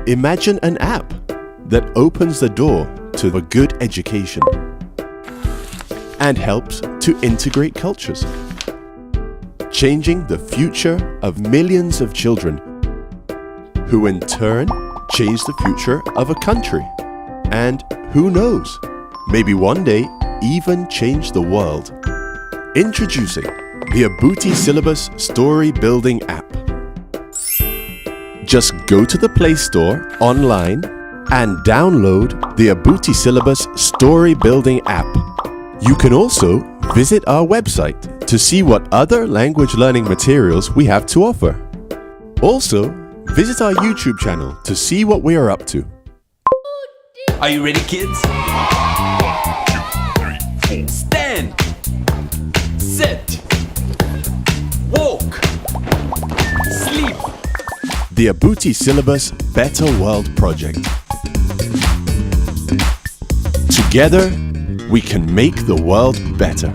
Imagine an app that opens the door to a good education and helps to integrate cultures, changing the future of millions of children, who in turn change the future of a country, and who knows, maybe one day even change the world. Introducing the Abuti Syllabus Story Building app. Just go to the Play Store online and download the Abuti Syllabus Story Building app. You can also visit our website to see what other language learning materials we have to offer. Also, visit our YouTube channel to see what we are up to. Are you ready, kids? 1, 2, 3, 4. Stand, sit, walk, sleep. The Abuti Syllabus Better World Project. Together, we can make the world better.